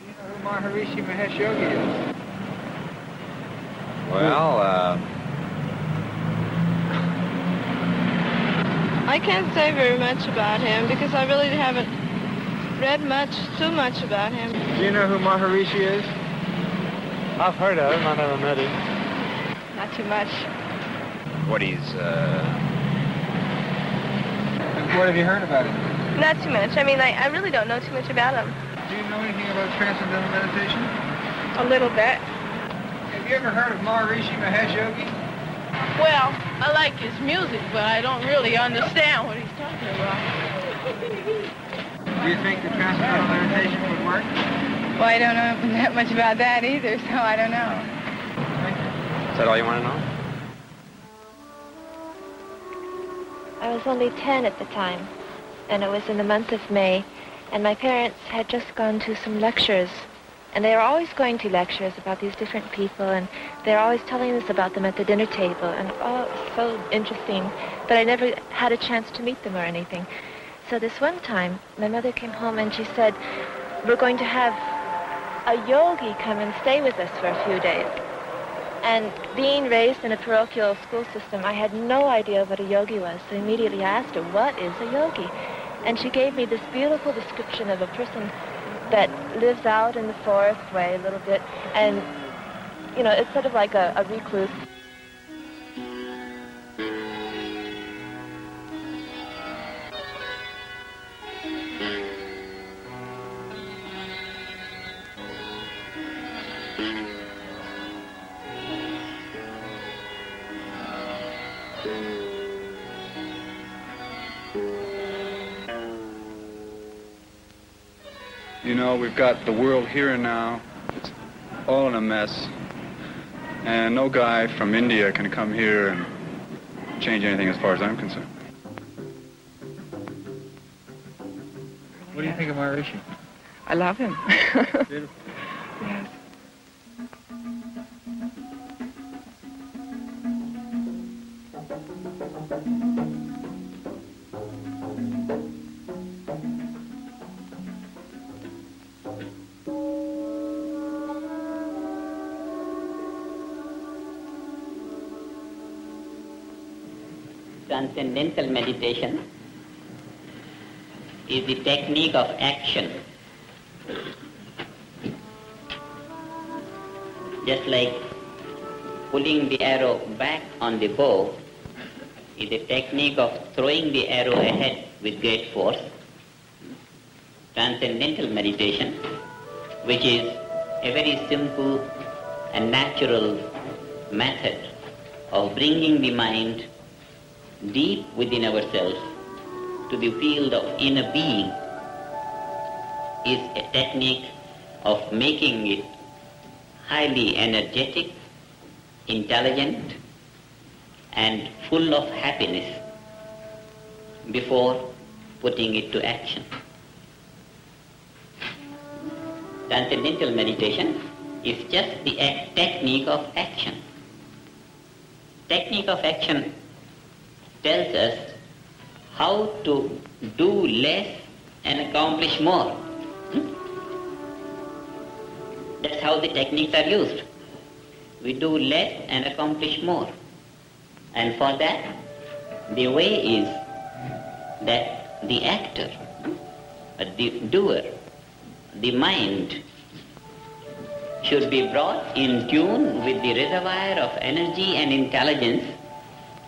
know who Maharishi Mahesh Yogi is? Well, I can't say very much about him because I really haven't read too much about him. Do you know who Maharishi is? I've heard of him. I never met him. Not too much. what he's, What have you heard about him? Not too much. I mean, I really don't know too much about him. Do you know anything about transcendental meditation? A little bit. Have you ever heard of Maharishi Mahesh Yogi? Well, I like his music, but I don't really understand what he's talking about. Do you think the transcendental meditation would work? Well, I don't know that much about that either, so I don't know. is that all you want to know? I was only 10 at the time, and it was in the month of May, and my parents had just gone to some lectures, and they were always going to lectures about these different people, and they were always telling us about them at the dinner table, and oh, it was so interesting, but I never had a chance to meet them or anything. So this one time, my mother came home and she said, we're going to have a yogi come and stay with us for a few days. And being raised in a parochial school system, I had no idea what a yogi was. So immediately I asked her, what is a yogi? And she gave me this beautiful description of a person that lives out in the forest way a little bit. And, you know, it's sort of like a recluse. You know, we've got the world here and now. It's all in a mess. And no guy from India can come here and change anything as far as I'm concerned. What do you think of Maharishi? I love him. Beautiful. Yes. Transcendental meditation is the technique of action. Just like pulling the arrow back on the bow is a technique of throwing the arrow ahead with great force. Transcendental meditation, which is a very simple and natural method of bringing the mind deep within ourselves to the field of inner being, is a technique of making it highly energetic, intelligent, and full of happiness before putting it to action. Transcendental meditation is just the technique of action. Technique of action tells us how to do less and accomplish more. That's how the techniques are used. We do less and accomplish more. And for that, the way is that the actor, the doer, the mind should be brought in tune with the reservoir of energy and intelligence,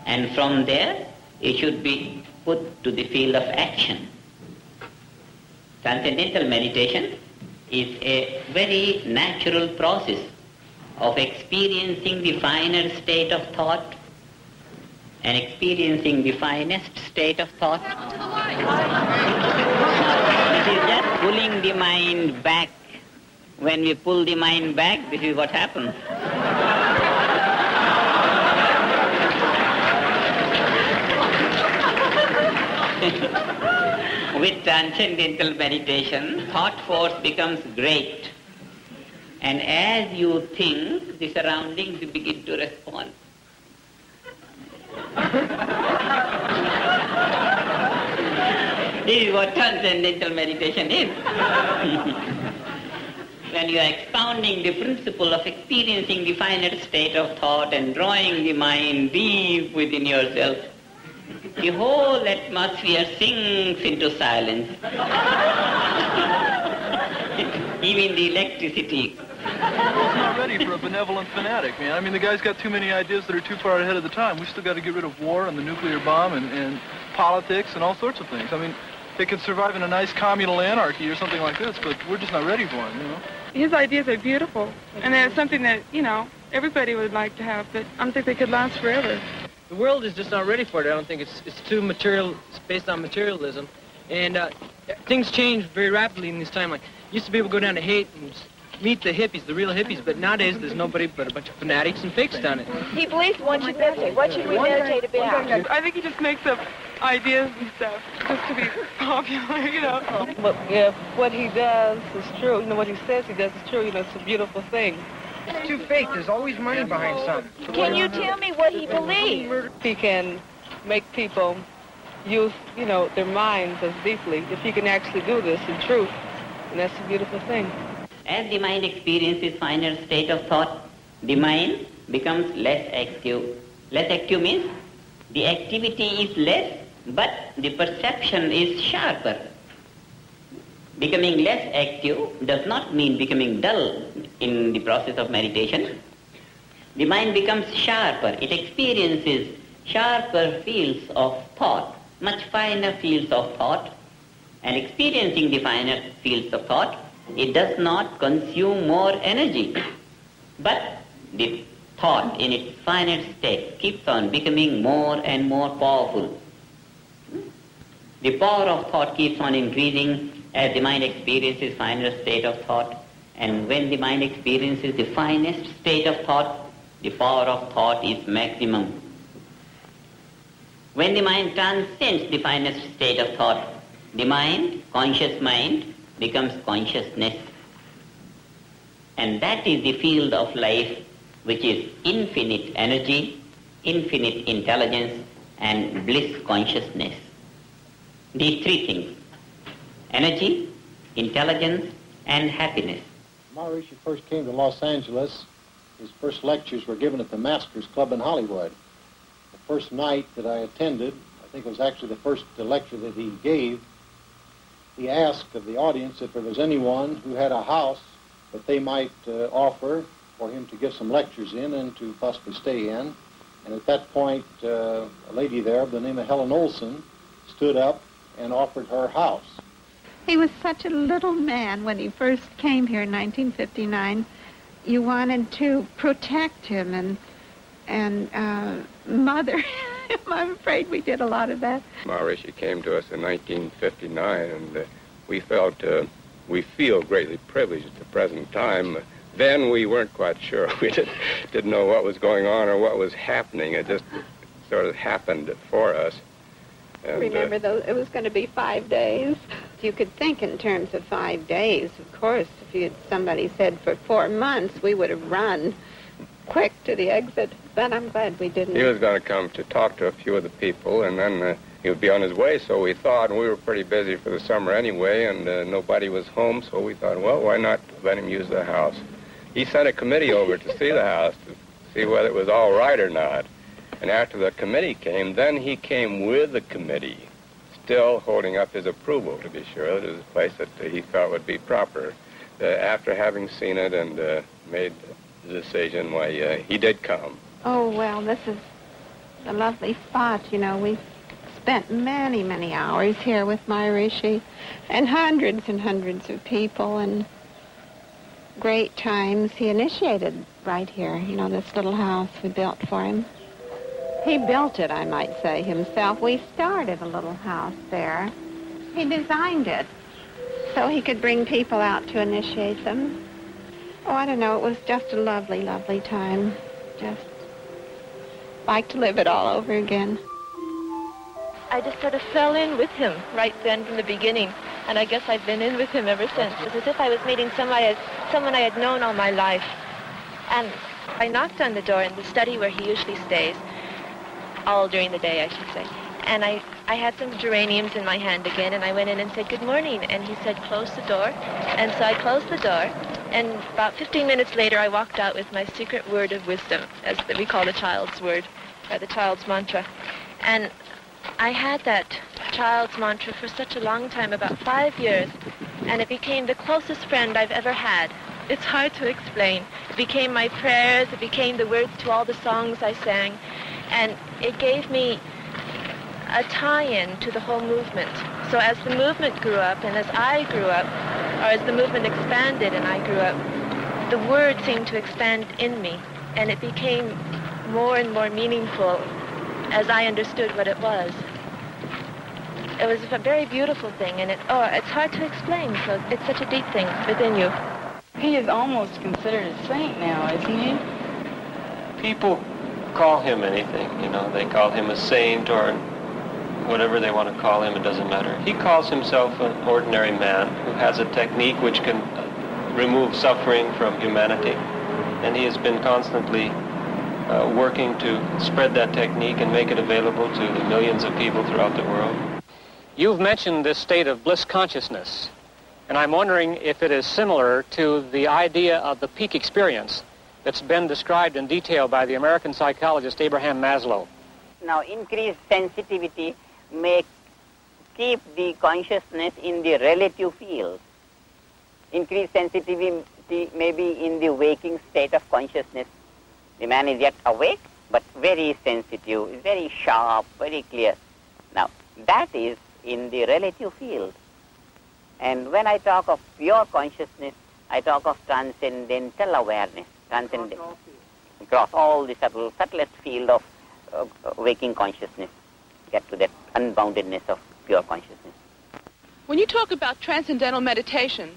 and from there it should be put to the field of action. Transcendental meditation is a very natural process of experiencing the finer state of thought and experiencing the finest state of thought. It is just pulling the mind back. When we pull the mind back, this is what happens. With transcendental meditation, thought force becomes great. And as you think, the surroundings begin to respond. This is what transcendental meditation is. when you are expounding the principle of experiencing the finer state of thought and drawing the mind deep within yourself, the whole atmosphere sinks into silence. Even the electricity. Well, it's not ready for a benevolent fanatic, man. I mean, the guy's got too many ideas that are too far ahead of the time. We still got to get rid of war and the nuclear bomb and politics and all sorts of things. I mean, they could survive in a nice communal anarchy or something like this, but we're just not ready for him, you know? His ideas are beautiful, and they're something that, you know, everybody would like to have, but I don't think they could last forever. The world is just not ready for it. I don't think it's too material. It's based on materialism, and things change very rapidly in this time. Like used to be able to go down to Haight and meet the hippies, the real hippies, but nowadays there's nobody but a bunch of fanatics and fakes down it. He believes one should meditate. What should we meditate about? I think he just makes up ideas and stuff just to be popular, you know. But if what he does is true, you know, what he says he does is true, you know, it's a beautiful thing. It's too fake. There's always money behind something. Can you tell me what he believes? He can make people use, you know, their minds as deeply. If he can actually do this in truth, and that's a beautiful thing. As the mind experiences finer state of thought, the mind becomes less active. Less active means the activity is less, but the perception is sharper. Becoming less active does not mean becoming dull in the process of meditation. The mind becomes sharper. It experiences sharper fields of thought, much finer fields of thought. And experiencing the finer fields of thought, it does not consume more energy. But the thought in its finer state keeps on becoming more and more powerful. The power of thought keeps on increasing as the mind experiences finer state of thought. And when the mind experiences the finest state of thought, the power of thought is maximum. When the mind transcends the finest state of thought, the mind, conscious mind, becomes consciousness. And that is the field of life which is infinite energy, infinite intelligence, and bliss consciousness. These three things: energy, intelligence, and happiness. Maharishi first came to Los Angeles. His first lectures were given at the Masters Club in Hollywood. The first night that I attended, I think it was actually the first lecture that he gave, he asked of the audience if there was anyone who had a house that they might offer for him to give some lectures in and to possibly stay in. And at that point, a lady there by the name of Helen Olson stood up and offered her house. He was such a little man when he first came here in 1959. You wanted to protect him and mother him. I'm afraid we did a lot of that. Maharishi came to us in 1959, and we feel greatly privileged at the present time. Then we weren't quite sure. We didn't know what was going on or what was happening. It just sort of happened for us. And, remember, though, it was going to be 5 days. You could think in terms of 5 days, of course. If somebody said for 4 months, we would have run quick to the exit, but I'm glad we didn't. He was going to come to talk to a few of the people, and then he would be on his way, so we thought, and we were pretty busy for the summer anyway, and nobody was home, so we thought, well, why not let him use the house? He sent a committee over to see the house to see whether it was all right or not. And after the committee came, then he came with the committee, still holding up his approval to be sure that it was a place that he thought would be proper. After having seen it and made the decision, why, he did come. Oh, well, this is a lovely spot. You know, we've spent many, many hours here with Maharishi, and hundreds of people, and great times. He initiated right here, you know, this little house we built for him. He built it, I might say, himself. We started a little house there. He designed it so he could bring people out to initiate them. Oh, I don't know, it was just a lovely, lovely time. Just like to live it all over again. I just sort of fell in with him right then from the beginning, and I guess I've been in with him ever since. It's as if I was meeting someone I had known all my life. And I knocked on the door in the study where he usually stays, all during the day, I should say. And I had some geraniums in my hand again, and I went in and said, "Good morning." And he said, "Close the door." And so I closed the door, And about 15 minutes later, I walked out with my secret word of wisdom, as we call the child's word, or the child's mantra. And I had that child's mantra for such a long time, about 5 years, and it became the closest friend I've ever had. It's hard to explain. It became my prayers, it became the words to all the songs I sang, and it gave me a tie-in to the whole movement. So as the movement grew up, and as I grew up, or as the movement expanded and I grew up, the word seemed to expand in me, and it became more and more meaningful as I understood what it was. It was a very beautiful thing, and it's hard to explain, so it's such a deep thing within you. He is almost considered a saint now, isn't he? People call him anything, you know. They call him a saint or whatever they want to call him, it doesn't matter. He calls himself an ordinary man who has a technique which can remove suffering from humanity. And he has been constantly working to spread that technique and make it available to the millions of people throughout the world. You've mentioned this state of bliss consciousness, and I'm wondering if it is similar to the idea of the peak experience that's been described in detail by the American psychologist Abraham Maslow. Now, increased sensitivity may keep the consciousness in the relative field. Increased sensitivity may be in the waking state of consciousness. The man is yet awake, but very sensitive, very sharp, very clear. Now, that is in the relative field. And when I talk of pure consciousness, I talk of transcendental awareness, across all the subtlest field of waking consciousness, get to that unboundedness of pure consciousness. When you talk about transcendental meditation,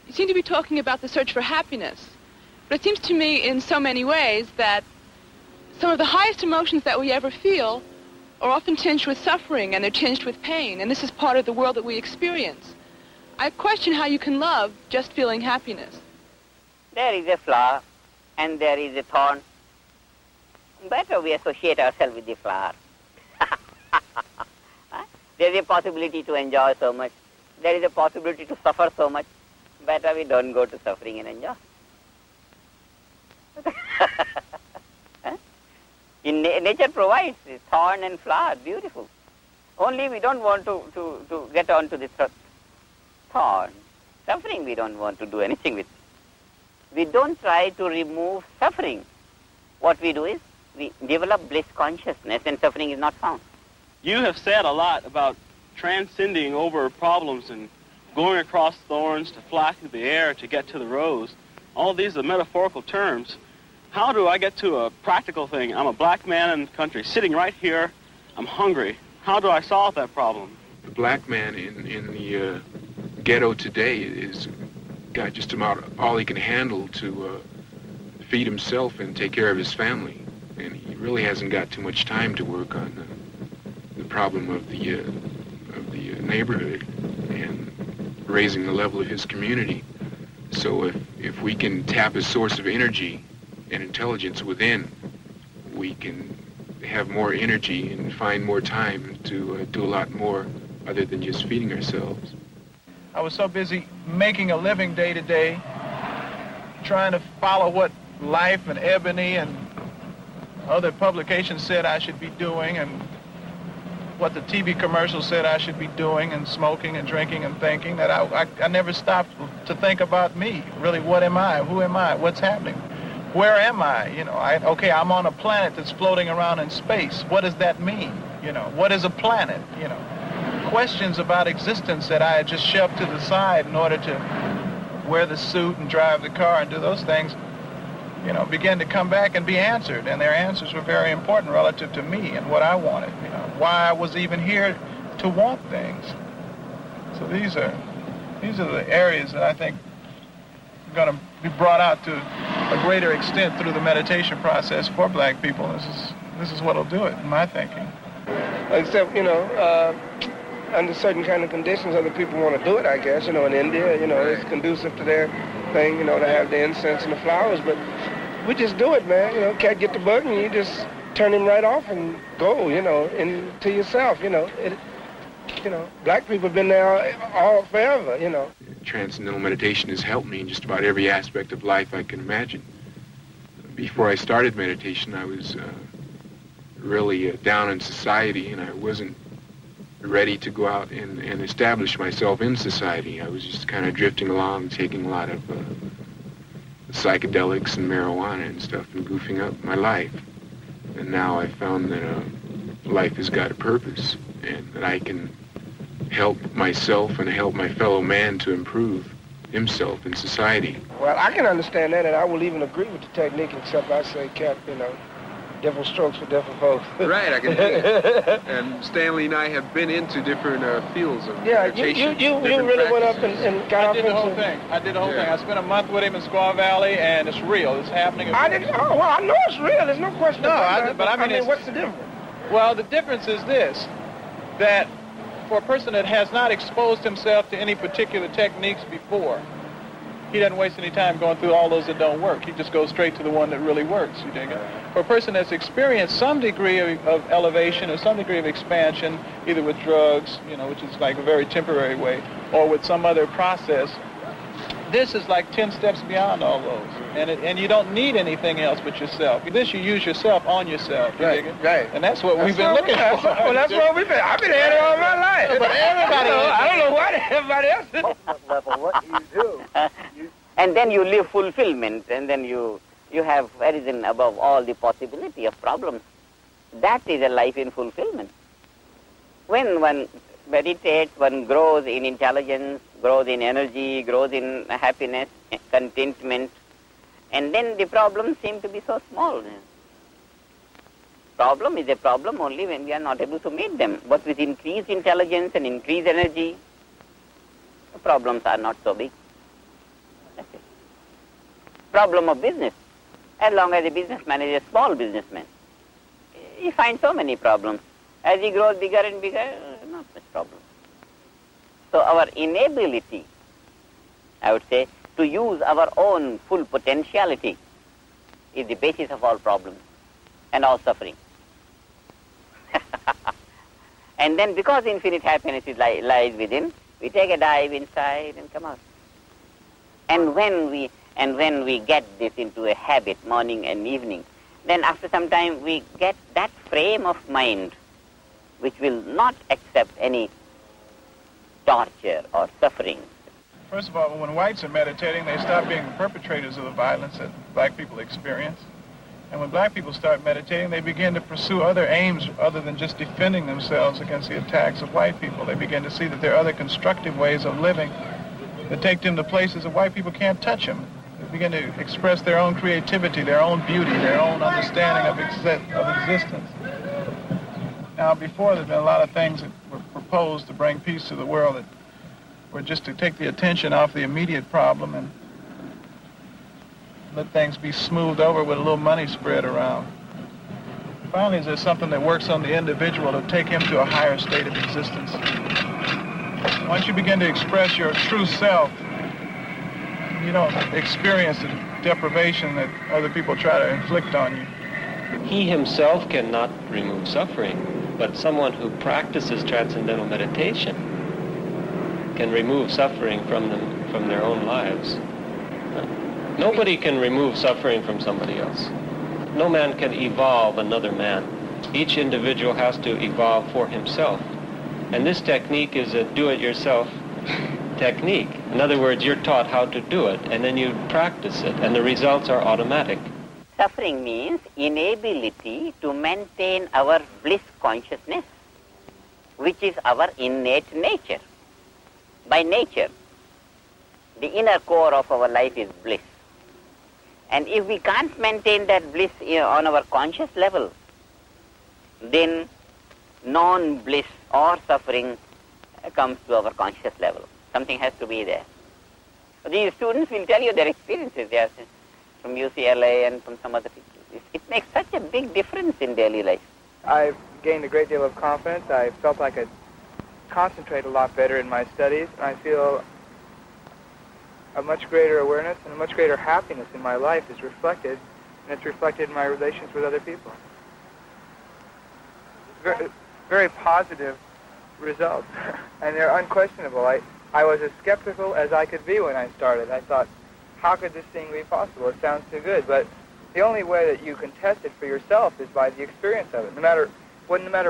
you seem to be talking about the search for happiness. But it seems to me in so many ways that some of the highest emotions that we ever feel are often tinged with suffering, and they're tinged with pain, and this is part of the world that we experience. I question how you can love just feeling happiness. There is a flower and there is a thorn. Better we associate ourselves with the flower. There is a possibility to enjoy so much. There is a possibility to suffer so much. Better we don't go to suffering and enjoy. Nature provides thorn and flower, beautiful. Only we don't want to get on to this thorn. Suffering we don't want to do anything with. We don't try to remove suffering. What we do is we develop bliss consciousness and suffering is not found. You have said a lot about transcending over problems and going across thorns to fly through the air to get to the rose. All these are metaphorical terms. How do I get to a practical thing? I'm a black man in the country, sitting right here. I'm hungry. How do I solve that problem? The black man in the ghetto today is got just about all he can handle to feed himself and take care of his family. And he really hasn't got too much time to work on the problem of the neighborhood and raising the level of his community. So if we can tap a source of energy and intelligence within, we can have more energy and find more time to do a lot more other than just feeding ourselves. I was so busy making a living day to day, trying to follow what Life and Ebony and other publications said I should be doing, and what the TV commercials said I should be doing, and smoking and drinking and thinking, that I never stopped to think about me. Really, what am I? Who am I? What's happening? Where am I? You know, okay, I'm on a planet that's floating around in space. What does that mean? You know, what is a planet? You know, questions about existence that I had just shoved to the side in order to wear the suit and drive the car and do those things, you know, began to come back and be answered. And their answers were very important relative to me and what I wanted, you know, why I was even here to want things. So these are the areas that I think are going to be brought out to a greater extent through the meditation process for black people. This is what'll do it, in my thinking. Except, you know, under certain kind of conditions, other people want to do it, I guess. You know, in India, you know, it's conducive to their thing, you know, to have the incense and the flowers. But we just do it, man. You know, cat get the bug and you just turn him right off and go, you know, into yourself, you know. You know, black people have been there all forever, you know. transcendental meditation has helped me in just about every aspect of life I can imagine. Before I started meditation, I was really down in society, and I wasn't ready to go out and establish myself in society. I was just kind of drifting along, taking a lot of psychedelics and marijuana and stuff and goofing up my life. And now I found that life has got a purpose, and that I can help myself and help my fellow man to improve himself in society. Well, I can understand that, and I will even agree with the technique, except I say, Cap, you know, different strokes for different folks. Right, I can see it. And Stanley and I have been into different fields of meditation. You really went up and got I did the whole thing. I did the whole thing. I spent a month with him in Squaw Valley, and it's real. It's happening. I know it's real. There's no question about that. But I mean, what's the difference? Well, the difference is this, that for a person that has not exposed himself to any particular techniques before, he doesn't waste any time going through all those that don't work. He just goes straight to the one that really works, you dig it? For a person that's experienced some degree of elevation or some degree of expansion, either with drugs, you know, which is like a very temporary way, or with some other process, this is like 10 steps beyond all those. And you don't need anything else but yourself. This, you use yourself on yourself, you dig it? Right. And that's what we've been looking for. Well, that's what we've been. I've been at it all my life. But everybody, I don't know why everybody else is. Level, what you do. And then you live fulfillment, and then you have arisen above all the possibility of problems. That is a life in fulfillment. When one meditates, one grows in intelligence, grows in energy, grows in happiness, contentment, and then the problems seem to be so small. Problem is a problem only when we are not able to meet them. But with increased intelligence and increased energy, the problems are not so big. That's it. Problem of business. As long as a businessman is a small businessman, he finds so many problems. As he grows bigger and bigger, not much problem. So our inability, I would say, to use our own full potentiality is the basis of all problems and all suffering. And then because infinite happiness lies within, we take a dive inside and come out. And when we get this into a habit, morning and evening, then after some time we get that frame of mind which will not accept any torture or suffering. First of all, when whites are meditating, they stop being the perpetrators of the violence that black people experience. And when black people start meditating, they begin to pursue other aims other than just defending themselves against the attacks of white people. They begin to see that there are other constructive ways of living that take them to places that white people can't touch them. They begin to express their own creativity, their own beauty, their own understanding of existence. Now, before, there's been a lot of things that were proposed to bring peace to the world that were just to take the attention off the immediate problem and let things be smoothed over with a little money spread around. Finally, is there something that works on the individual to take him to a higher state of existence? Once you begin to express your true self, you don't experience the deprivation that other people try to inflict on you. He himself cannot remove suffering, but someone who practices transcendental meditation can remove suffering from their own lives. Nobody can remove suffering from somebody else. No man can evolve another man. Each individual has to evolve for himself. And this technique is a do-it-yourself technique. In other words, you're taught how to do it, and then you practice it, and the results are automatic. Suffering means inability to maintain our bliss consciousness, which is our innate nature. By nature, the inner core of our life is bliss. And if we can't maintain that bliss on our conscious level, then non-bliss or suffering comes to our conscious level. Something has to be there. These students will tell you their experiences. They are from UCLA and from some other people. It makes such a big difference in daily life. I've gained a great deal of confidence. I felt I could concentrate a lot better in my studies. And I feel a much greater awareness and a much greater happiness in my life is reflected, and it's reflected in my relations with other people. Very, very positive results, and they're unquestionable. I was as skeptical as I could be when I started. I thought, how could this thing be possible? It sounds too good. But the only way that you can test it for yourself is by the experience of it. No matter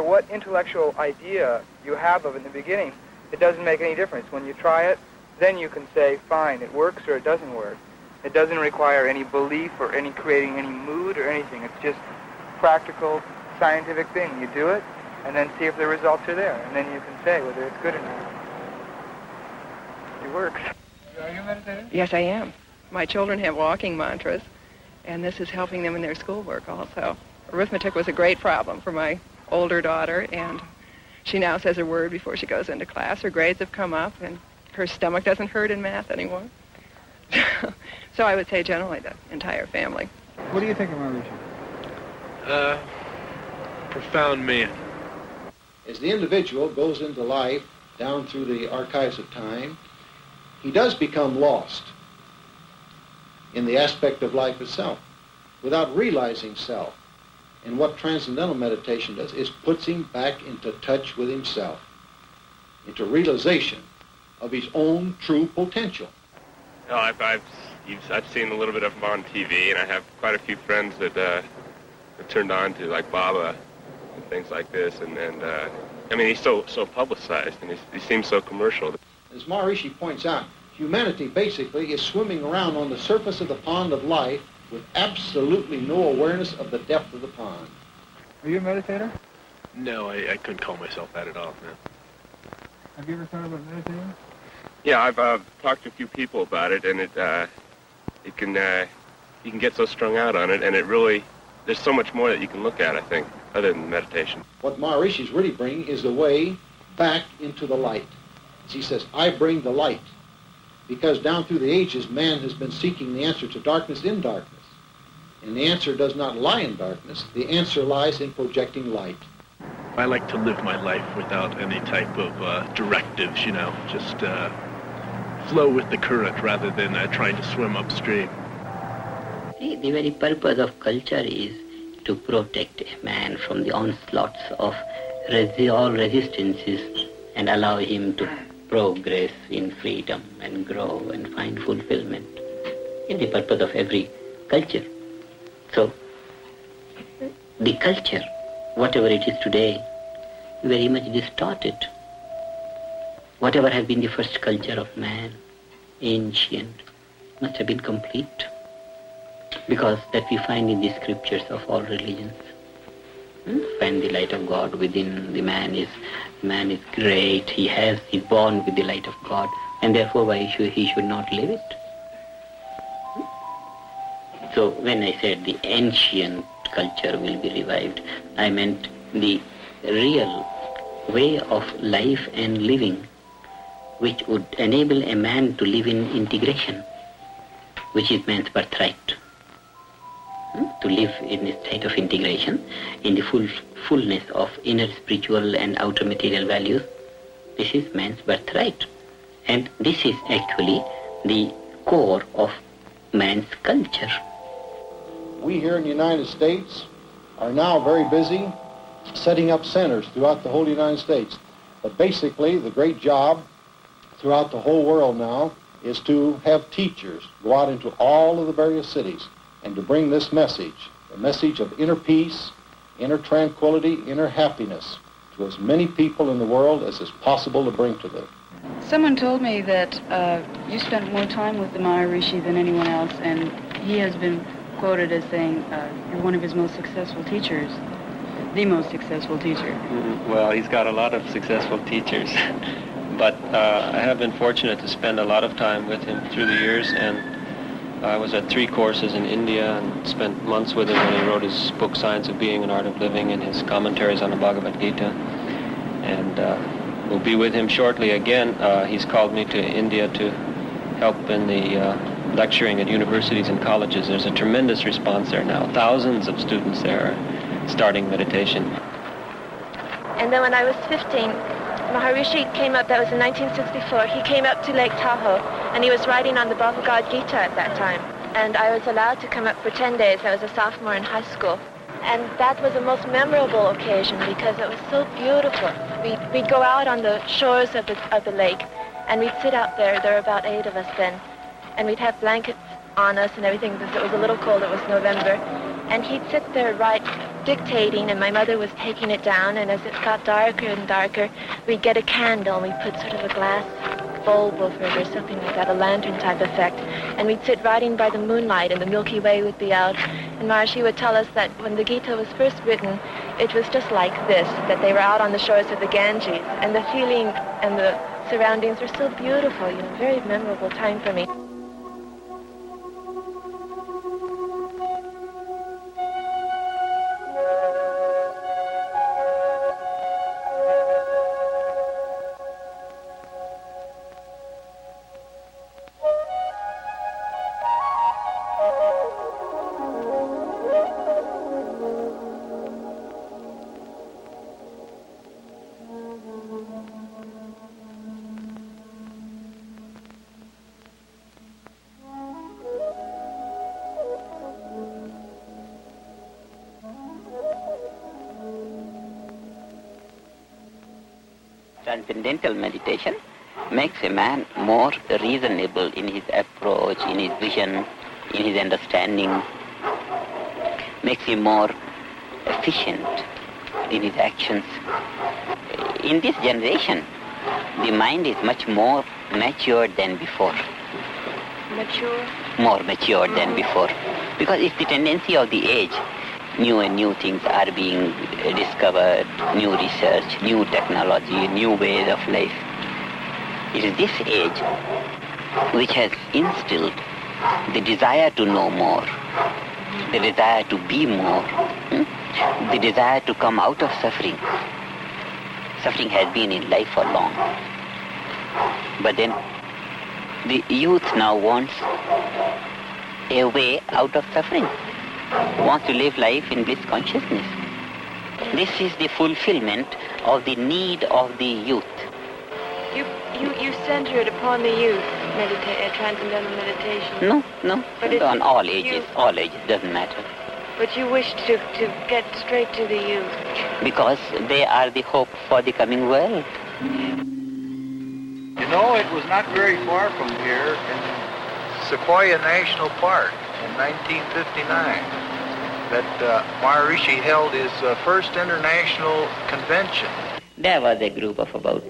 what intellectual idea you have of it in the beginning, it doesn't make any difference. When you try it, then you can say, fine, it works or it doesn't work. It doesn't require any belief or any creating any mood or anything. It's just practical, scientific thing. You do it, and then see if the results are there. And then you can say whether it's good or not. It works. Are you a meditator? Yes, I am. My children have walking mantras, and this is helping them in their schoolwork also. Arithmetic was a great problem for my older daughter, and she now says a word before she goes into class. Her grades have come up, and her stomach doesn't hurt in math anymore. So I would say generally the entire family. What do you think of Maharishi? Profound man. As the individual goes into life down through the archives of time, he does become lost in the aspect of life itself without realizing self. And what transcendental meditation does is puts him back into touch with himself, into realization of his own true potential. No, I've seen a little bit of him on TV, and I have quite a few friends that have turned on to like Baba and things like this. And I mean, he's so publicized, and he seems so commercial. As Maharishi points out, humanity basically is swimming around on the surface of the pond of life with absolutely no awareness of the depth of the pond. Are you a meditator? No, I couldn't call myself that at all, man. Have you ever thought about meditating? Yeah, I've talked to a few people about it, and you can get so strung out on it, and it really, there's so much more that you can look at, I think, other than meditation. What Maharishi's really bringing is the way back into the light. As he says, I bring the light. Because down through the ages, man has been seeking the answer to darkness in darkness. And the answer does not lie in darkness. The answer lies in projecting light. I like to live my life without any type of directives, just flow with the current rather than trying to swim upstream. See, the very purpose of culture is to protect a man from the onslaughts of all resistances and allow him to progress in freedom and grow and find fulfillment. It's the purpose of every culture. So, the culture, whatever it is today, very much distorted. Whatever has been the first culture of man, ancient, must have been complete. Because that we find in the scriptures of all religions. Find the light of God within the man is great. He's born with the light of God, and therefore he should not live it. So when I said the ancient culture will be revived, I meant the real way of life and living which would enable a man to live in integration, which is man's birthright. To live in a state of integration, in the fullness of inner spiritual and outer material values. This is man's birthright. And this is actually the core of man's culture. We here in the United States are now very busy setting up centers throughout the whole United States. But basically, the great job throughout the whole world now is to have teachers go out into all of the various cities and to bring this message, the message of inner peace, inner tranquility, inner happiness, to as many people in the world as is possible to bring to them. Someone told me that you spent more time with the Maharishi than anyone else, and he has been quoted as saying you're one of his most successful teachers, the most successful teacher. Well, he's got a lot of successful teachers, but I have been fortunate to spend a lot of time with him through the years, and I was at 3 courses in India and spent months with him when he wrote his book, Science of Being and Art of Living, and his commentaries on the Bhagavad Gita. And we'll be with him shortly again. He's called me to India to help in the lecturing at universities and colleges. There's a tremendous response there now. Thousands of students there are starting meditation. And then when I was 15, Maharishi came up, that was in 1964, he came up to Lake Tahoe, and he was writing on the Bhagavad Gita at that time. And I was allowed to come up for 10 days. I was a sophomore in high school. And that was the most memorable occasion because it was so beautiful. We'd go out on the shores of the lake, and we'd sit out there. There were about 8 of us then, and we'd have blankets on us and everything because it was a little cold. It was November, and he'd sit there dictating, and my mother was taking it down, and as it got darker and darker, we'd get a candle, and we'd put sort of a glass bulb over it or something like that, a lantern type effect, and we'd sit riding by the moonlight, and the Milky Way would be out, and Maharishi would tell us that when the Gita was first written, it was just like this, that they were out on the shores of the Ganges, and the feeling and the surroundings were so beautiful, very memorable time for me. Transcendental meditation makes a man more reasonable in his approach, in his vision, in his understanding, makes him more efficient in his actions. In this generation, the mind is much more mature than before. Mature? More mature than before. Because it's the tendency of the age. New and new things are being discovered, new research, new technology, new ways of life. It is this age which has instilled the desire to know more, the desire to be more, the desire to come out of suffering. Suffering has been in life for long. But then the youth now wants a way out of suffering, wants to live life in bliss consciousness. This is the fulfillment of the need of the youth. You center it upon the youth, transcendental meditation. No, but on all ages, doesn't matter. But you wish to get straight to the youth. Because they are the hope for the coming world. You know, it was not very far from here in Sequoia National Park in 1959 that Maharishi held his first international convention. There was a group of about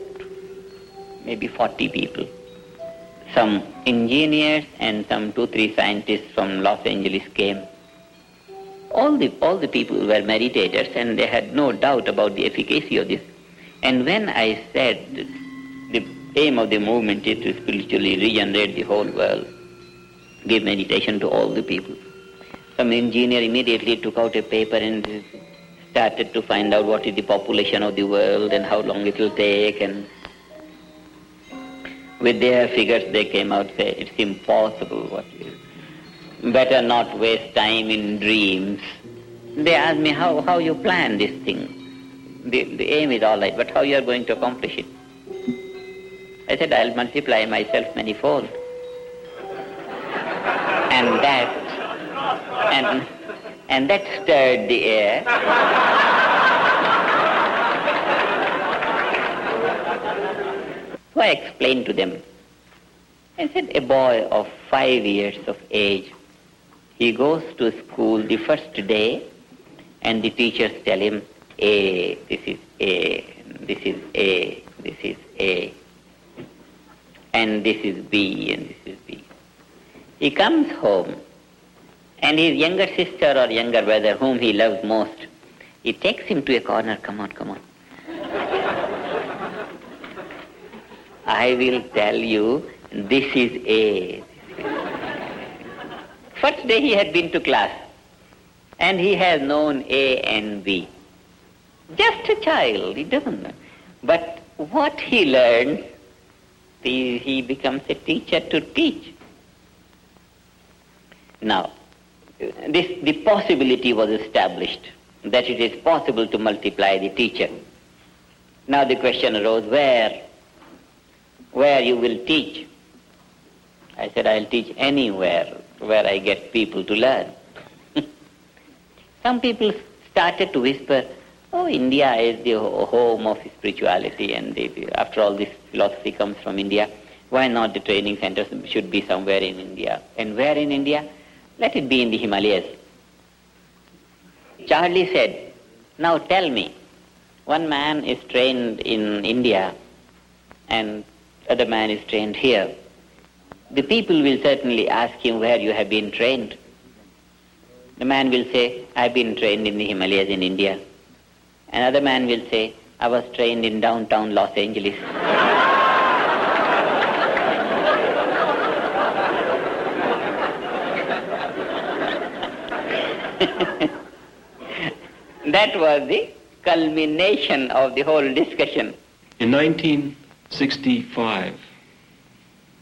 maybe 40 people. Some engineers and some 2-3 scientists from Los Angeles came. All the people were meditators and they had no doubt about the efficacy of this. And when I said the aim of the movement is to spiritually regenerate the whole world, give meditation to all the people, some engineer immediately took out a paper and started to find out what is the population of the world and how long it will take, and with their figures they came out say it's impossible. Better not waste time in dreams. They asked me how you plan this thing. The aim is all right, but how you are going to accomplish it? I said, I'll multiply myself manifold. And that stirred the air. So I explained to them. I said, a boy of 5 years of age, he goes to school the first day, and the teachers tell him, A, this is A, this is A, this is A, and this is B, and this is B. He comes home, and his younger sister or younger brother, whom he loves most, he takes him to a corner, come on. I will tell you, this is A. First day he had been to class, and he has known A and B. Just a child, he doesn't know. But what he learns, he becomes a teacher to teach. Now, the possibility was established that it is possible to multiply the teacher. Now the question arose, where you will teach? I said, I'll teach anywhere where I get people to learn. Some people started to whisper, oh, India is the home of spirituality, and after all, this philosophy comes from India. Why not the training centers should be somewhere in India? And where in India? Let it be in the Himalayas. Charlie said, now tell me, one man is trained in India and other man is trained here. The people will certainly ask him where you have been trained. The man will say, I've been trained in the Himalayas in India. Another man will say, I was trained in downtown Los Angeles. That was the culmination of the whole discussion. In 1965,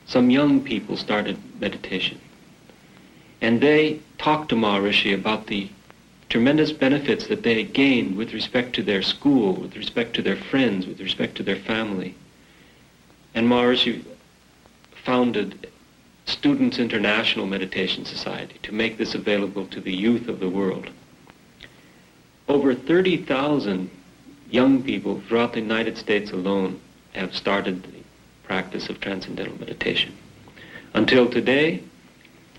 some young people started meditation. And they talked to Maharishi about the tremendous benefits that they had gained with respect to their school, with respect to their friends, with respect to their family. And Maharishi founded Students International Meditation Society to make this available to the youth of the world. Over 30,000 young people throughout the United States alone have started the practice of transcendental meditation. Until today,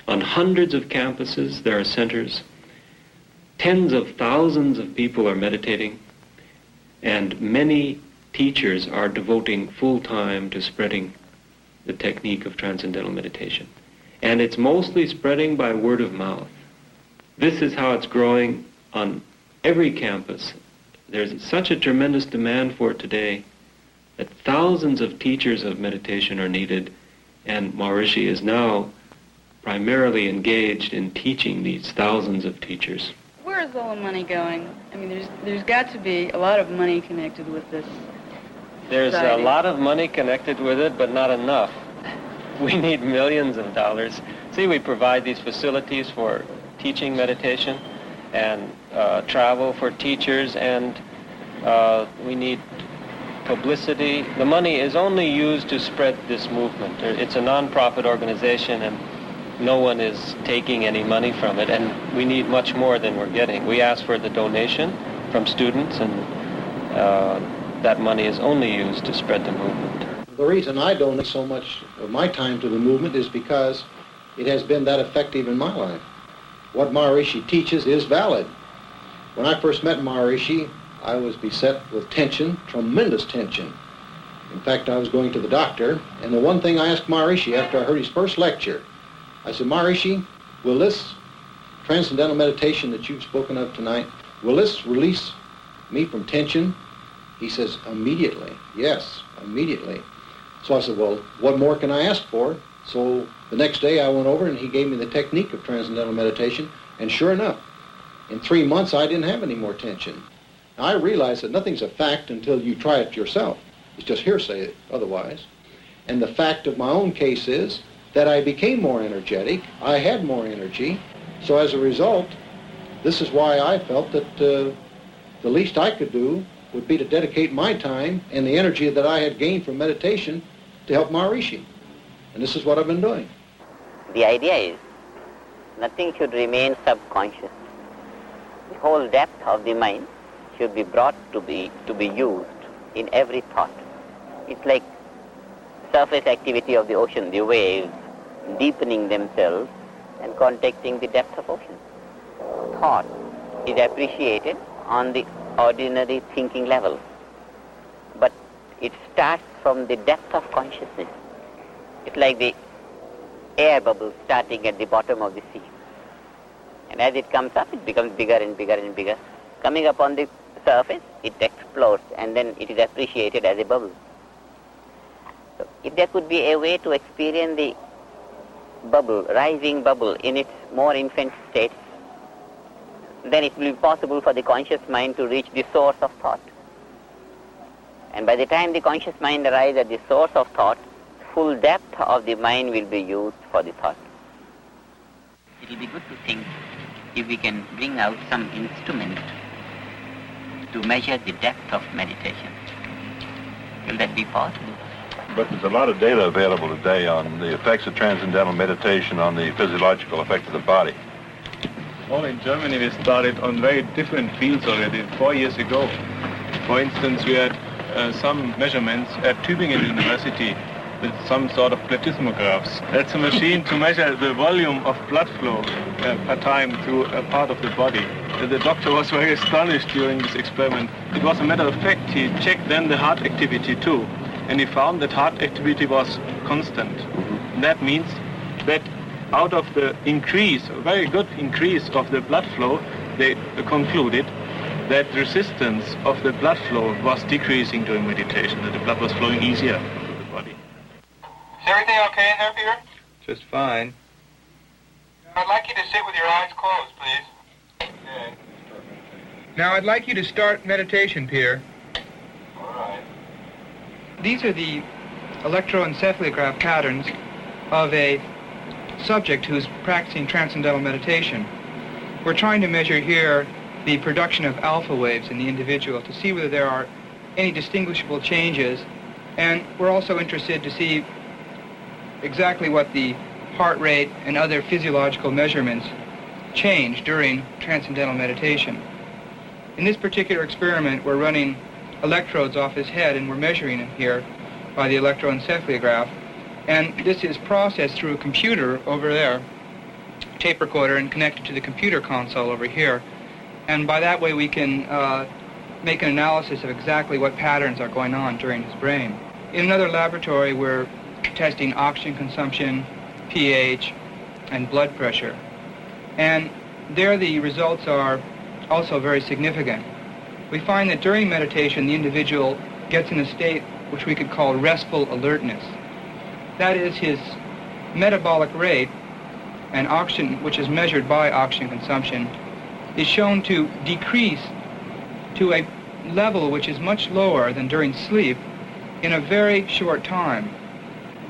on hundreds of campuses, there are centers. Tens of thousands of people are meditating, and many teachers are devoting full time to spreading the technique of transcendental meditation. And it's mostly spreading by word of mouth. This is how it's growing on every campus. There's such a tremendous demand for it today that thousands of teachers of meditation are needed, and Maharishi is now primarily engaged in teaching these thousands of teachers. Where is all the money going? I mean, there's got to be a lot of money connected with this. There's society. a lot of money connected with it, but not enough. We need millions of dollars. See, we provide these facilities for teaching meditation and travel for teachers, and we need publicity. The money is only used to spread this movement. It's a non-profit organization, and no one is taking any money from it, and we need much more than we're getting. We ask for the donation from students, and that money is only used to spread the movement. The reason I donate so much of my time to the movement is because it has been that effective in my life. What Maharishi teaches is valid. When I first met Maharishi, I was beset with tension, tremendous tension. In fact, I was going to the doctor, and the one thing I asked Maharishi after I heard his first lecture, I said, Maharishi, will this transcendental meditation that you've spoken of tonight, will this release me from tension? He says, immediately. Yes, immediately. So I said, well, what more can I ask for? So the next day I went over and he gave me the technique of transcendental meditation, and sure enough, in 3 months I didn't have any more tension. Now, I realize that nothing's a fact until you try it yourself. It's just hearsay otherwise. And the fact of my own case is that I became more energetic, I had more energy, so as a result, this is why I felt that the least I could do would be to dedicate my time and the energy that I had gained from meditation to help Maharishi. And this is what I've been doing. The idea is nothing should remain subconscious. The whole depth of the mind should be brought to be used in every thought. It's like surface activity of the ocean, the waves deepening themselves and contacting the depth of ocean. Thought is appreciated on the ordinary thinking level, but it starts from the depth of consciousness. It's like the air bubble starting at the bottom of the sea. And as it comes up, it becomes bigger and bigger and bigger. Coming up on the surface, it explodes, and then it is appreciated as a bubble. So if there could be a way to experience the bubble, rising bubble in its more infant state, then it will be possible for the conscious mind to reach the source of thought. And by the time the conscious mind arrives at the source of thought, full depth of the mind will be used for the thought. It will be good to think if we can bring out some instrument to measure the depth of meditation. Will that be possible? But there's a lot of data available today on the effects of transcendental meditation on the physiological effect of the body. Well, in Germany we started on very different fields already 4 years ago. For instance, we had some measurements at Tübingen University with some sort of plethysmographs. That's a machine to measure the volume of blood flow per time through a part of the body. The doctor was very astonished during this experiment. It was a matter of fact, he checked then the heart activity too, and he found that heart activity was constant. And that means that out of the increase, a very good increase of the blood flow, they concluded that resistance of the blood flow was decreasing during meditation, that the blood was flowing easier through the body. Is everything okay in there, Peter? Just fine. I'd like you to sit with your eyes closed, please. Okay. Now I'd like you to start meditation, Peter. All right. These are the electroencephalograph patterns of a subject who's practicing transcendental meditation. We're trying to measure here the production of alpha waves in the individual to see whether there are any distinguishable changes, and we're also interested to see exactly what the heart rate and other physiological measurements change during transcendental meditation. In this particular experiment, we're running electrodes off his head and we're measuring him here by the electroencephalograph. And this is processed through a computer over there, tape recorder, and connected to the computer console over here. And by that way we can make an analysis of exactly what patterns are going on during his brain. In another laboratory, we're testing oxygen consumption, pH, and blood pressure. And there the results are also very significant. We find that during meditation, the individual gets in a state which we could call restful alertness. That is, his metabolic rate and oxygen, which is measured by oxygen consumption, is shown to decrease to a level which is much lower than during sleep in a very short time.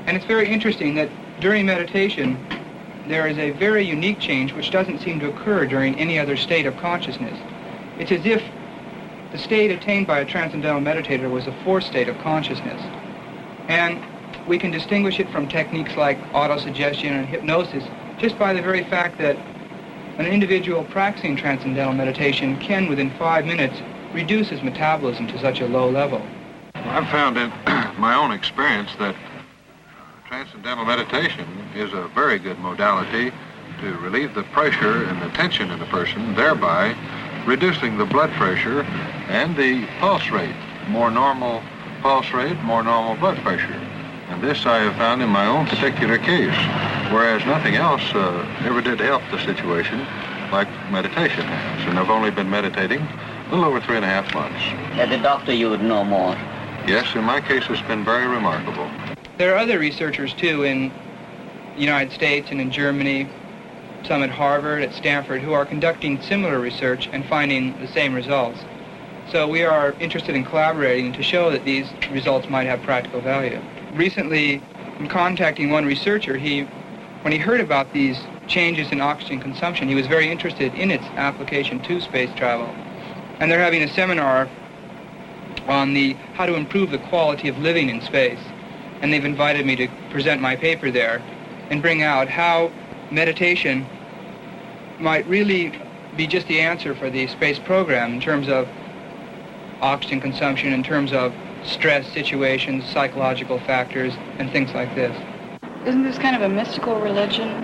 And it's very interesting that during meditation, there is a very unique change which doesn't seem to occur during any other state of consciousness. It's as if the state attained by a transcendental meditator was a fourth state of consciousness. And we can distinguish it from techniques like autosuggestion and hypnosis just by the very fact that an individual practicing transcendental meditation can, within 5 minutes, reduce his metabolism to such a low level. I've found in my own experience that transcendental meditation is a very good modality to relieve the pressure and the tension in the person, thereby reducing the blood pressure and the pulse rate. More normal pulse rate, more normal blood pressure. And this I have found in my own particular case, whereas nothing else ever did help the situation like meditation has. And I've only been meditating a little over 3.5 months. As a doctor, you would know more. Yes, in my case, it's been very remarkable. There are other researchers, too, in the United States and in Germany, some at Harvard, at Stanford, who are conducting similar research and finding the same results. So we are interested in collaborating to show that these results might have practical value. Recently, in contacting one researcher, when he heard about these changes in oxygen consumption, he was very interested in its application to space travel. And they're having a seminar on how to improve the quality of living in space. And they've invited me to present my paper there and bring out how meditation might really be just the answer for the space program in terms of oxygen consumption, in terms of stress situations, psychological factors, and things like this. Isn't this kind of a mystical religion?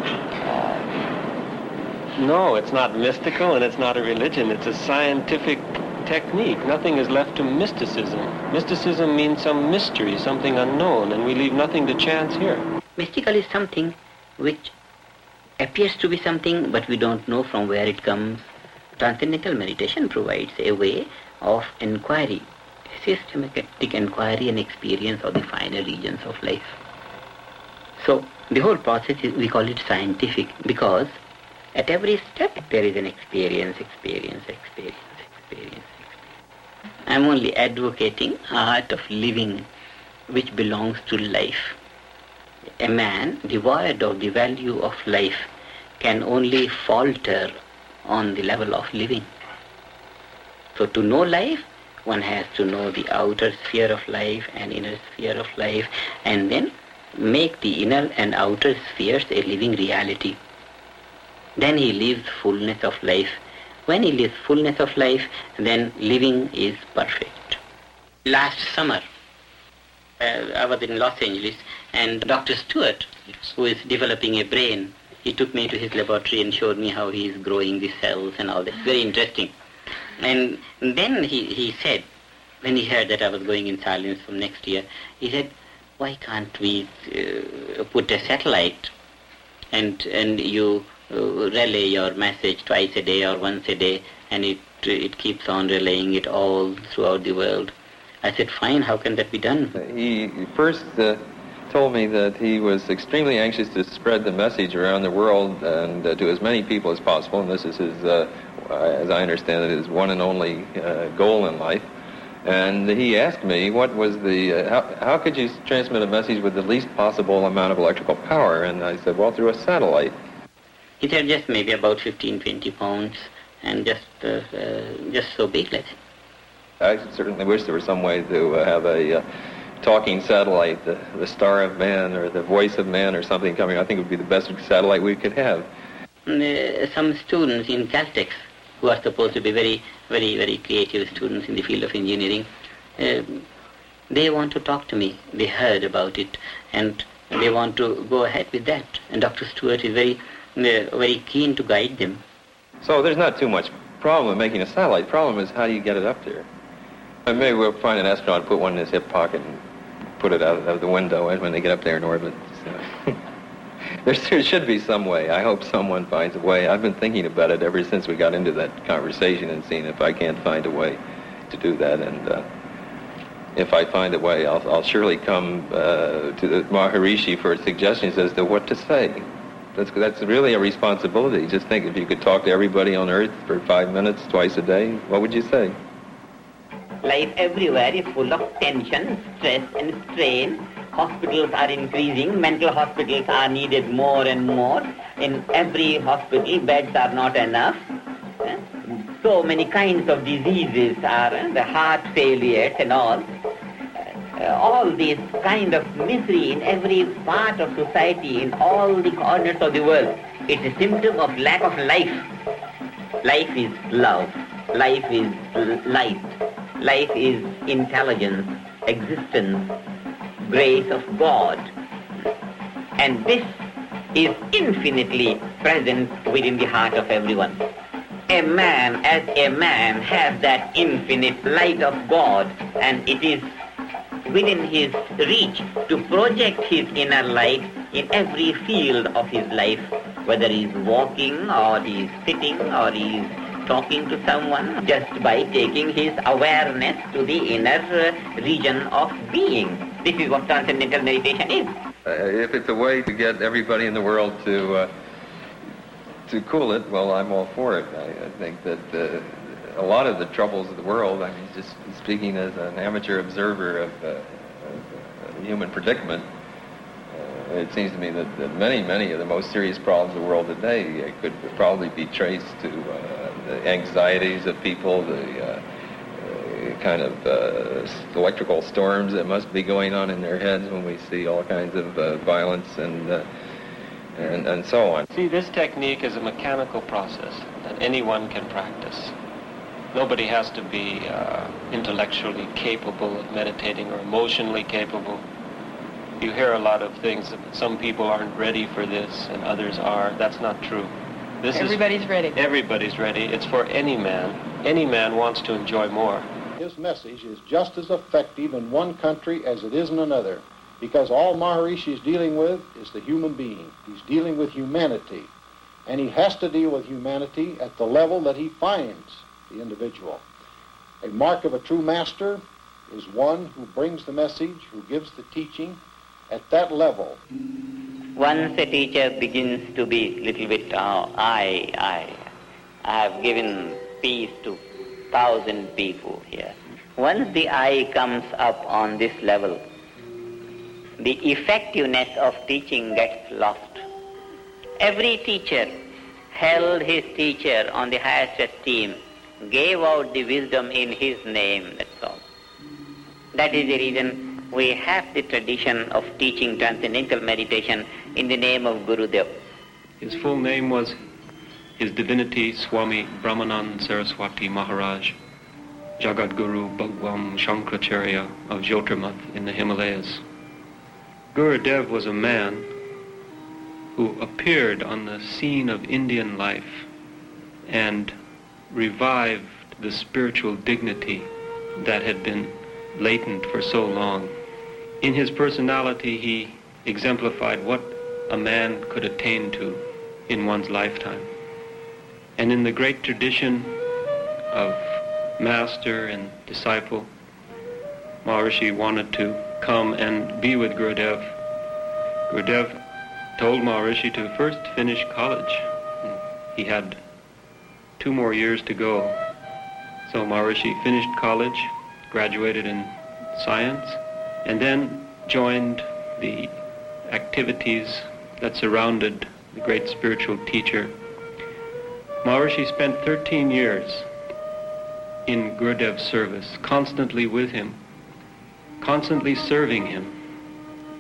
No, it's not mystical and it's not a religion. It's a scientific technique. Nothing is left to mysticism. Mysticism means some mystery, something unknown, and we leave nothing to chance here. Mystical is something which appears to be something, but we don't know from where it comes. Transcendental meditation provides a way of inquiry, systematic inquiry and experience of the finer regions of life. So the whole process we call it scientific, because at every step there is an experience. I'm only advocating art of living which belongs to life. A man devoid of the value of life can only falter on the level of living. So to know life, one has to know the outer sphere of life and inner sphere of life, and then make the inner and outer spheres a living reality. Then he lives fullness of life. When he lives fullness of life, then living is perfect. Last summer, I was in Los Angeles, and Dr. Stewart, who is developing a brain, he took me to his laboratory and showed me how he is growing the cells and all that. Very interesting. And then he said, when he heard that I was going in silence from next year, he said, why can't we put a satellite and you relay your message twice a day or once a day, and it keeps on relaying it all throughout the world. I said, fine, how can that be done? He first told me that he was extremely anxious to spread the message around the world and to as many people as possible, and this is his, as I understand it, his one and only goal in life. And he asked me what was the, how could you transmit a message with the least possible amount of electrical power? And I said, well, through a satellite. He said just maybe about 15, 20 pounds, and just so big, let's say. I certainly wish there was some way to have a talking satellite, the star of man or the voice of man or something coming. I think it would be the best satellite we could have. Some students in Caltech, who are supposed to be very, very, very creative students in the field of engineering, they want to talk to me. They heard about it, and they want to go ahead with that. And Dr. Stewart is very, very keen to guide them. So there's not too much problem in making a satellite. Problem is, how do you get it up there? And maybe we'll find an astronaut, put one in his hip pocket, and put it out of the window when they get up there in orbit. So there should be some way. I hope someone finds a way. I've been thinking about it ever since we got into that conversation and seeing if I can't find a way to do that. And if I find a way, I'll surely come to the Maharishi for suggestions as to what to say. That's really a responsibility. Just think, if you could talk to everybody on Earth for 5 minutes twice a day, what would you say? Life everywhere is full of tension, stress and strain. Hospitals are increasing. Mental hospitals are needed more and more. In every hospital, beds are not enough. So many kinds of diseases are, the heart failures and all. All this kind of misery in every part of society, in all the corners of the world, it's a symptom of lack of life. Life is love. Life is light. Life is intelligence, existence, grace of God. And this is infinitely present within the heart of everyone. A man, as a man, has that infinite light of God, and it is within his reach to project his inner light in every field of his life, whether he is walking or he is sitting or he is talking to someone, just by taking his awareness to the inner region of being. This is what transcendental meditation is. If it's a way to get everybody in the world to cool it, well, I'm all for it. I think that a lot of the troubles of the world, I mean, just speaking as an amateur observer of human predicament, it seems to me that many of the most serious problems of the world today could probably be traced to the anxieties of people, the kind of electrical storms that must be going on in their heads when we see all kinds of violence and so on. See, this technique is a mechanical process that anyone can practice. Nobody has to be intellectually capable of meditating or emotionally capable. You hear a lot of things that some people aren't ready for this and others are. That's not true. Everybody's ready. Everybody's ready. It's for any man. Any man wants to enjoy more. His message is just as effective in one country as it is in another, because all Maharishi is dealing with is the human being. He's dealing with humanity, and he has to deal with humanity at the level that he finds the individual. A mark of a true master is one who brings the message, who gives the teaching at that level. Once a teacher begins to be a little bit, I have given peace to 1,000 people here. Once the I comes up on this level, the effectiveness of teaching gets lost. Every teacher held his teacher on the highest esteem, gave out the wisdom in his name, that's all. That is the reason we have the tradition of teaching transcendental meditation in the name of Gurudev. His full name was His Divinity Swami Brahmanand Saraswati Maharaj. Jagadguru Bhagwan Shankaracharya of Jyotirmath in the Himalayas. Gurudev was a man who appeared on the scene of Indian life and revived the spiritual dignity that had been latent for so long. In his personality, he exemplified what a man could attain to in one's lifetime. And in the great tradition of master and disciple, Maharishi wanted to come and be with Gurudev. Gurudev told Maharishi to first finish college. He had 2 more years to go. So Maharishi finished college, graduated in science, and then joined the activities that surrounded the great spiritual teacher. Maharishi spent 13 years in Gurudev's service, constantly with him, constantly serving him.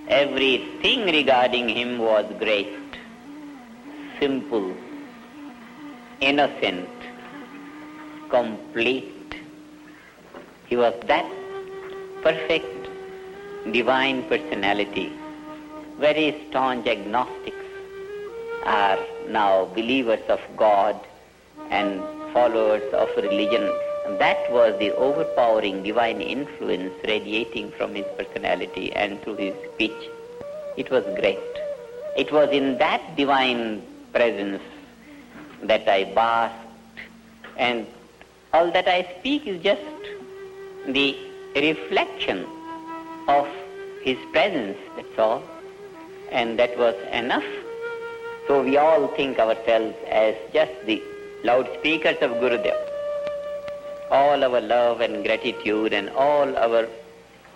Everything regarding him was great, simple, innocent, complete. He was that perfect divine personality. Very staunch agnostics are now believers of God and followers of religion. That was the overpowering divine influence radiating from his personality and through his speech. It was great. It was in that divine presence that I basked, and all that I speak is just the reflection of his presence, that's all. And that was enough. So we all think ourselves as just the loudspeakers of Gurudev. All our love and gratitude and all our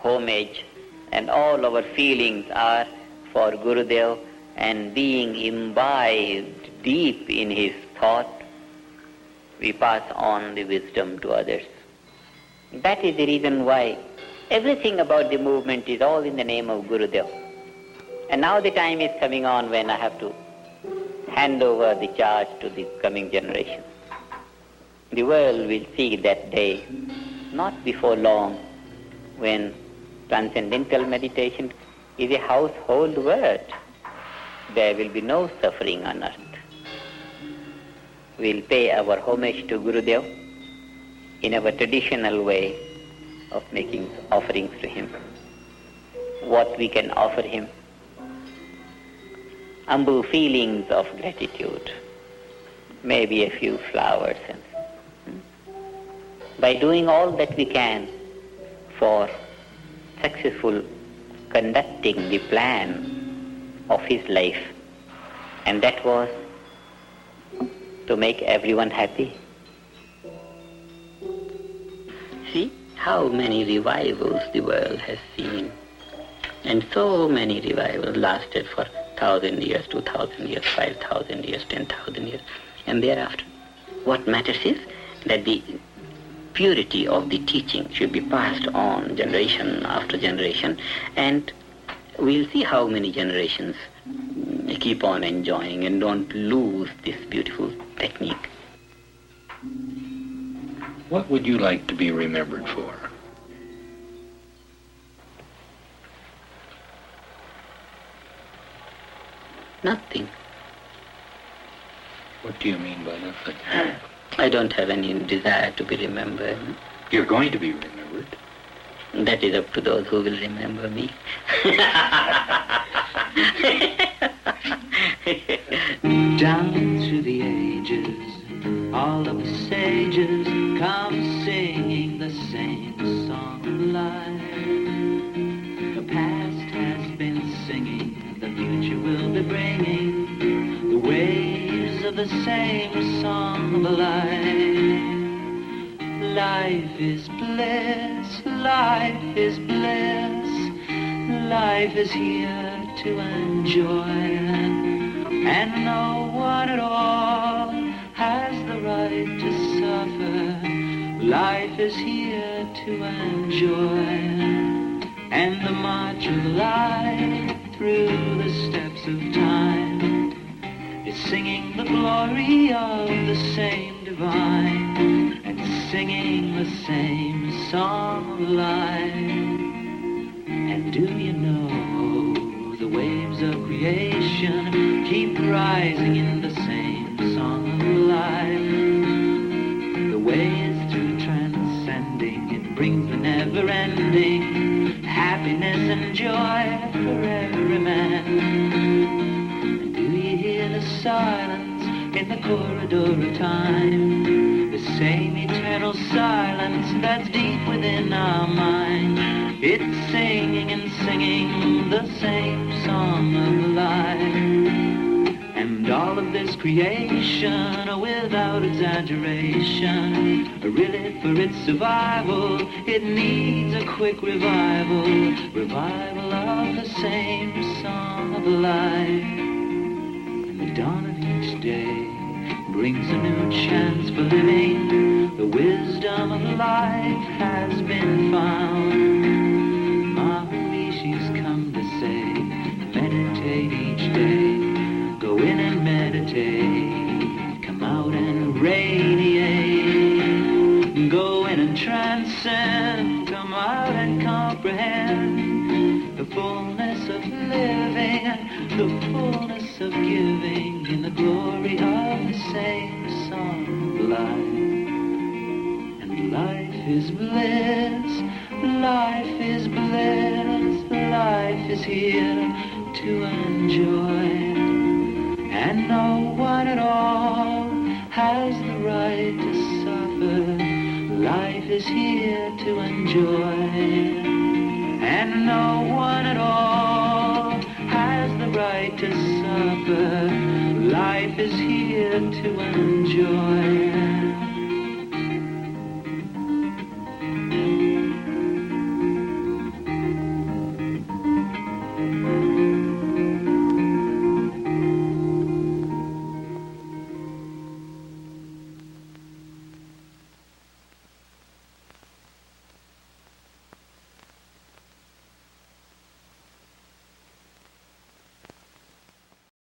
homage and all our feelings are for Gurudev, and being imbibed deep in his thought, we pass on the wisdom to others. That is the reason why everything about the movement is all in the name of Gurudev. And now the time is coming on when I have to hand over the charge to the coming generation. The world will see that day, not before long, when transcendental meditation is a household word. There will be no suffering on earth. We'll pay our homage to Gurudev in our traditional way of making offerings to him. What we can offer him? Humble feelings of gratitude, maybe a few flowers. By doing all that we can for successful conducting the plan of his life, and that was to make everyone happy. See how many revivals the world has seen, and so many revivals lasted for 1,000 years, 2,000 years, 5,000 years, 10,000 years, and thereafter. What matters is that the purity of the teaching should be passed on generation after generation, and we'll see how many generations keep on enjoying and don't lose this beautiful technique. What would you like to be remembered for? Nothing. What do you mean by nothing? I don't have any desire to be remembered. You're going to be remembered. That is up to those who will remember me. Down through the ages, all of the sages come singing the same song of life. The past has been singing, the future will be bringing the waves of the same song of life. Life is bliss, life is bliss, life is here to enjoy, and no one at all has the right to suffer. Life is here to enjoy, and the march of life through the steps of time is singing the glory of the same divine, and singing the same song of life. And do you know the waves of creation keep rising in the same song of life? The way is through transcending, it brings the never-ending happiness and joy for every man. And do you hear the silence in the corridor of time? The same eternal silence that's deep within our mind. It's singing and singing the same song of life. And all of this creation, without exaggeration, really for its survival, it needs a quick revival. Revival of the same song of life. And the dawn of each day brings a new chance for living. The wisdom of life has been found. Maharishi's come to say, meditate each day. Go in and meditate. Come out and radiate. Go in and transcend. Come out and comprehend the fullness of living, the fullness of giving, in the glory of the same song of life. And life is bliss, life is bliss, life is here to enjoy. And no one at all has the right to suffer. Life is here to enjoy. And no one at all has the right to suffer. Life is here to enjoy.